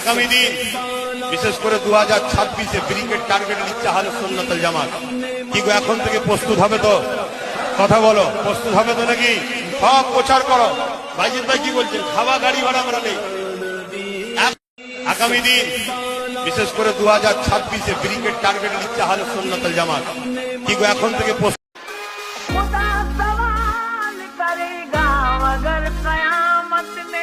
আগামী দিন বিশেষ করে 2026-এ ব্রিগেড টার্গেট নিচ্ছে আহলে সুন্নাত ওয়াল জামাত। কি গো এখন থেকে প্রস্তুত হবে তো? কথা বলো, প্রস্তুত হবে তো নাকি? সব প্রচার করো। ভাইজিৎ ভাই কি বলছেন? খাওয়া গাড়ি ভাড়া আমরা নেই। আগামী দিন বিশেষ করে 2026-এ ব্রিগেড টার্গেট নিচ্ছে আহলে সুন্নাত ওয়াল জামাত। কি গো এখন থেকে